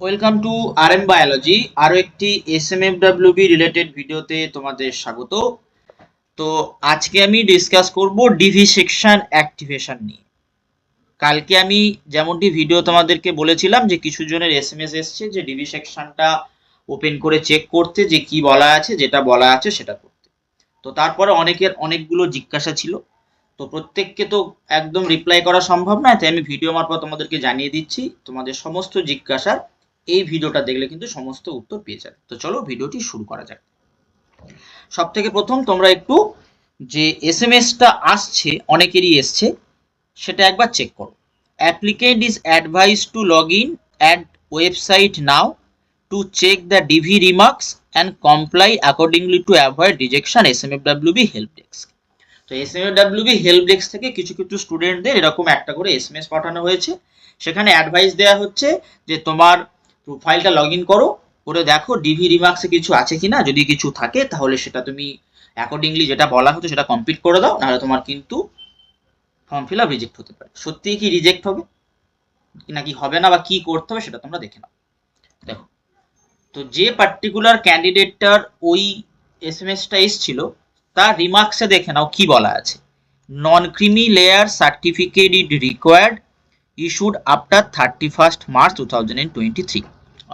Welcome to RM biology. আরও একটি এসএমএফডব্লিউবি related ভিডিওতে তোমাদের স্বাগত। তো আজকে আমি ডিসকাস করব ডিভি সেকশন অ্যাক্টিভেশন নিয়ে। কালকে আমি যেমনটি ভিডিও তোমাদেরকে বলেছিলাম যে কিছু জনের এসএমএস এসছে যে ডিভি সেকশনটা ওপেন করে চেক করতে, যে কি বলা আছে, যেটা বলা আছে সেটা করতে। তো তারপরে অনেকের অনেকগুলো জিজ্ঞাসা ছিল, তো প্রত্যেককে তো একদম রিপ্লাই করা সম্ভব নয়, তাই আমি ভিডিও মারফত তোমাদেরকে জানিয়ে দিচ্ছি। তোমাদের সমস্ত জিজ্ঞাসার এই ভিডিওটা দেখলে কিন্তু সমস্ত উত্তর পেয়ে যাবে। তো চলো ভিডিওটি শুরু করা যাক। সব থেকে প্রথম তোমরা একটু যে এসএমএসটা আসছে, অনেকেরই এসছে, সেটা একবার চেক করো। Applicant is advise to log in at website now to check the DV remarks and comply accordingly to avoid rejection SMFWB help desk. তো এসএমএফডব্লিউবি হেল্প ডেস্ক থেকে কিছু কিছু স্টুডেন্টদের এরকম একটা করে এসএমএস পাঠানো হয়েছে। সেখানে অ্যাডভাইস দেওয়া হচ্ছে যে তোমার প্রোফাইলটা লগ ইন করো, করে দেখো ডিভি রিমার্কসে কিছু আছে কিনা, যদি কিছু থাকে তাহলে সেটা তুমি অ্যাকর্ডিংলি যেটা বলা হতো সেটা কমপ্লিট করে দাও, নাহলে তোমার কিন্তু ফর্ম ফিল আপ রিজেক্ট হতে পারে। সত্যিই কি রিজেক্ট হবে নাকি হবে না, বা কি করতে হবে সেটা তোমরা দেখে নাও। দেখো, তো যে পার্টিকুলার ক্যান্ডিডেটটার ওই এসএমএসটা এসেছিল তার রিমার্কসে দেখে নাও কি বলা আছে। নন creamy layer certificate is required issued after 31 March 2023।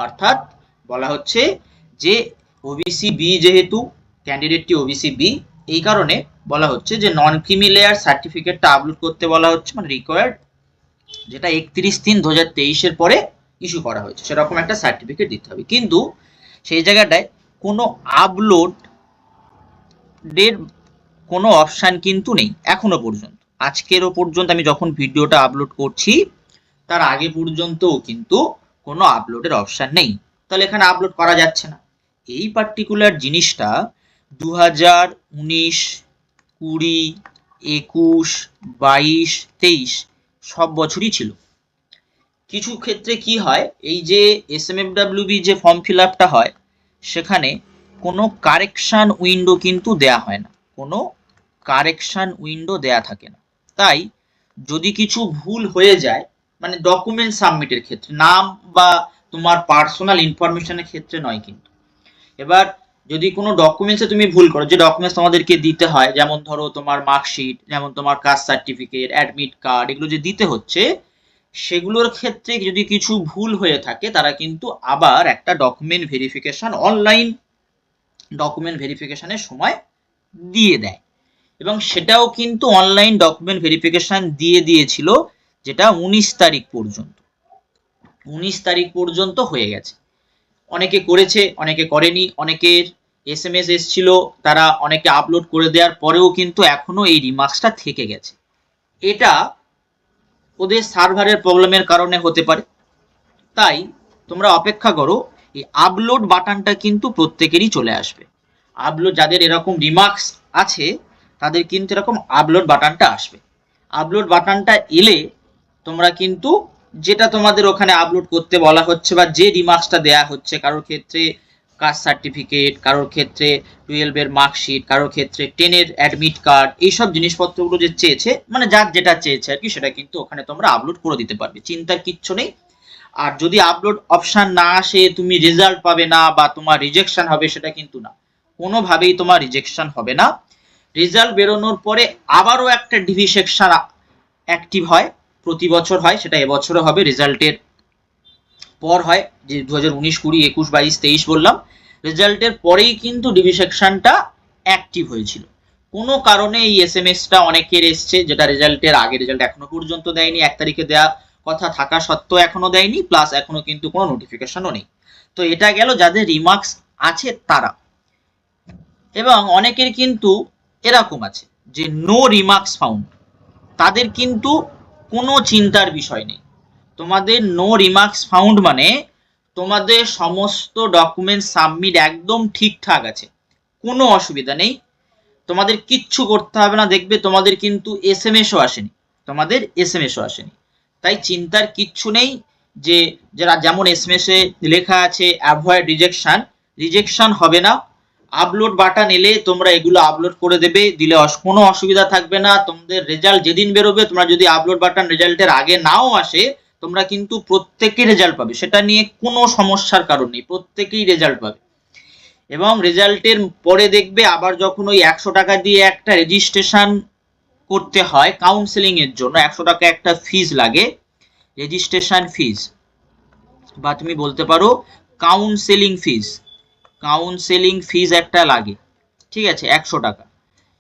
অর্থাৎ বলা হচ্ছে যে ওবিসি বি, যেহেতু ক্যান্ডিডেটটি ওবিসি বি, এই কারণে বলা হচ্ছে যে নন ক্রিমি লেয়ার সার্টিফিকেটটা আপলোড করতে বলা হচ্ছে, মানে রিকোয়ার্ড, যেটা 31/3/2023 পরে ইস্যু করা হয়েছে, সেরকম একটা সার্টিফিকেট দিতে হবে। কিন্তু সেই জায়গাটায় কোনো আপলোডের কোনো অপশান কিন্তু নেই এখনো পর্যন্ত। আজকেরও পর্যন্ত আমি যখন ভিডিওটা আপলোড করছি তার আগে পর্যন্তও কিন্তু কোনো আপলোডের অপশান নেই, তাহলে এখানে আপলোড করা যাচ্ছে না। এই পার্টিকুলার জিনিসটা 2019, 20, 21, 22, 23 সব বছরই ছিল। কিছু ক্ষেত্রে কি হয়, এই যে এসএমএফডব্লিউবি যে ফর্ম ফিল আপটা হয় সেখানে কোনো কারেকশান উইন্ডো কিন্তু দেয়া হয় না, কোনো কারেকশান উইন্ডো দেয়া থাকে না। তাই যদি কিছু ভুল হয়ে যায়, মানে ডকুমেন্ট সাবমিটের ক্ষেত্রে, নাম বা তোমার পার্সোনাল ইনফরমেশনের ক্ষেত্রে নয় কিন্তু। এবার যদি কোনো ডকুমেন্টসে তুমি ভুল করো, যে ডকুমেন্টস তোমাদেরকে দিতে হয়, যেমন ধরো তোমার মার্কশিট, যেমন তোমার কাস্ট সার্টিফিকেট, অ্যাডমিট কার্ড, এগুলো যে দিতে হচ্ছে, সেগুলোর ক্ষেত্রে যদি কিছু ভুল হয়ে থাকে তারা কিন্তু আবার একটা ডকুমেন্ট ভেরিফিকেশন, অনলাইন ডকুমেন্ট ভেরিফিকেশনের সময় দিয়ে দেয়। এবং সেটাও কিন্তু অনলাইন ডকুমেন্ট ভেরিফিকেশন দিয়ে দিয়েছিল, যেটা 19 তারিখ পর্যন্ত, 19 তারিখ পর্যন্ত হয়ে গেছে। অনেকে করেছে, অনেকে করেনি, অনেকের এসএমএস এসছিল, তারা অনেকে আপলোড করে দেওয়ার পরেও কিন্তু এখনো এই রিমার্কসটা থেকে গেছে। এটা ওদের সার্ভারের প্রবলেমের কারণে হতে পারে। তাই তোমরা অপেক্ষা করো, এই আপলোড বাটনটা কিন্তু প্রত্যেকেরই চলে আসবে। আপলোড, যাদের এরকম রিমার্কস আছে তাদের কিন্তু এরকম আপলোড বাটনটা আসবে। আপলোড বাটনটা এলে তোমরা কিন্তু যেটা তোমাদের ওখানে আপলোড করতে বলা হচ্ছে, বা যে রিমার্কসটা দেয়া হচ্ছে, কারোর ক্ষেত্রে কাস্ট সার্টিফিকেট, কারোর ক্ষেত্রে 12-এর মার্কশিট, কারোর ক্ষেত্রে 10-এর অ্যাডমিট কার্ড, এইসব জিনিসপত্রগুলো যে চেয়েছে, মানে যার যেটা চেয়েছে আর কি, সেটা কিন্তু ওখানে তোমরা আপলোড করে দিতে পারবে, চিন্তার কিচ্ছু নেই। আর যদি আপলোড অপশান না আসে তুমি রেজাল্ট পাবে না বা তোমার রিজেকশন হবে, সেটা কিন্তু না, কোনোভাবেই তোমার রিজেকশন হবে না। রেজাল্ট বেরোনোর পরে আবারও একটা ডিভি সেকশন অ্যাক্টিভ হয়, প্রতি বছর হয়, সেটা এবছরও হবে, রেজাল্টের পর হয়, যে 2019, 20, 21, 22, 23 বললাম, রেজাল্টের পরেই কিন্তু ডিভি সেকশনটা অ্যাক্টিভ হয়েছিল। কোনো কারণে এই এসএমএসটা অনেকের এসছে, যেটা রেজাল্টের আগে, রেজাল্ট এখনো পর্যন্ত দেয়নি, 1 তারিখে দেওয়া কথা থাকা সত্ত্বেও এখনো দেয়নি, প্লাস এখনো কিন্তু কোনো নোটিফিকেশনও নেই। তো এটা গেল যাদের রিমার্কস আছে তারা। এবং অনেকের কিন্তু এরকম আছে যে নো রিমার্কস ফাউন্ড, তাদের কিন্তু কোনো চিন্তার বিষয় নেই। তোমাদের নো রিমার্কস ফাউন্ড মানে তোমাদের সমস্ত ডকুমেন্ট সাবমিট একদম ঠিকঠাক আছে, কোনো অসুবিধা নেই, তোমাদের কিচ্ছু করতে হবে না। দেখবে তোমাদের কিন্তু এসএমএসও আসেনি, তোমাদের এসএমএসও আসেনি, তাই চিন্তার কিচ্ছু নেই। যে যারা যেমন এসএমএসে লেখা আছে অ্যাভয়েড রিজেকশন, রিজেকশন হবে না। আপলোড বাটন এলে তোমরা এগুলো আপলোড করে দেবে, দিলে কোনো অসুবিধা থাকবে না। তোমাদের রেজাল্ট যেদিন বেরোবে, তোমরা যদি আপলোড বাটন রেজাল্টের আগে নাও আসে, তোমরা কিন্তু প্রত্যেকেই রেজাল্ট পাবে, সেটা নিয়ে কোনো সমস্যার কারণ নেই, প্রত্যেকেই রেজাল্ট পাবে। এবং রেজাল্টের পরে দেখবে আবার যখন ওই 100 টাকা দিয়ে একটা রেজিস্ট্রেশন করতে হয় কাউন্সেলিং এর জন্য, 100 টাকা একটা ফিজ লাগে, রেজিস্ট্রেশন ফিজ, বা তুমি বলতে পারো কাউন্সেলিং ফিজ, কাউন্সেলিং ফিজ একটা লাগে, ঠিক আছে, 100 টাকা।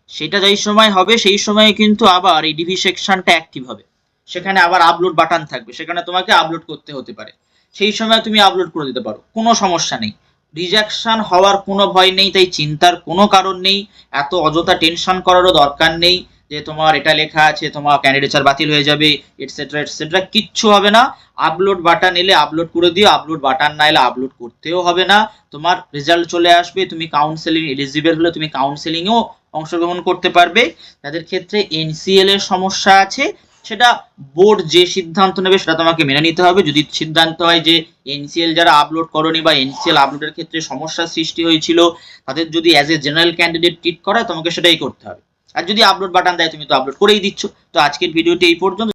সেটা যেই সময় হবে সেই সময় কিন্তু আবার এই ডিভি সেকশনটা অ্যাক্টিভ হবে, সেখানে আবার আপলোড বাটন থাকবে, সেখানে তোমাকে আপলোড করতে হতে পারে, সেই সময় তুমি আপলোড করে দিতে পারো, কোনো সমস্যা নেই। রিজেকশন হওয়ার কোনো ভয় নেই, তাই চিন্তার কোনো কারণ নেই, এত অযথা টেনশন করারও দরকার নেই যে তোমার এটা লেখা আছে তোমার ক্যান্ডিডেচার বাতিল হয়ে যাবে এটসেট্রা এটসেট্রা, কিচ্ছু হবে না। আপলোড বাটন এলে আপলোড করে দিও, আপলোড বাটন না এলে আপলোড করতেও হবে না, তোমার রেজাল্ট চলে আসবে, তুমি কাউন্সেলিং এলিজিবল হলে তুমি কাউন্সেলিংয়েও অংশগ্রহণ করতে পারবে। যাদের ক্ষেত্রে এনসিএল এর সমস্যা আছে সেটা বোর্ড যে সিদ্ধান্ত নেবে সেটা তোমাকে মেনে নিতে হবে। যদি সিদ্ধান্ত হয় যে এনসিএল যারা আপলোড করনি বা এনসিএল আপলোডের ক্ষেত্রে সমস্যার সৃষ্টি হয়েছিল তাদের যদি as a general candidate treat করা, তোমাকে সেটাই করতে হবে। আর যদি আপলোড বাটন দেয় তুমি তো আপলোড করেই দিচ্ছ। তো আজকের ভিডিওটি এই পর্যন্ত।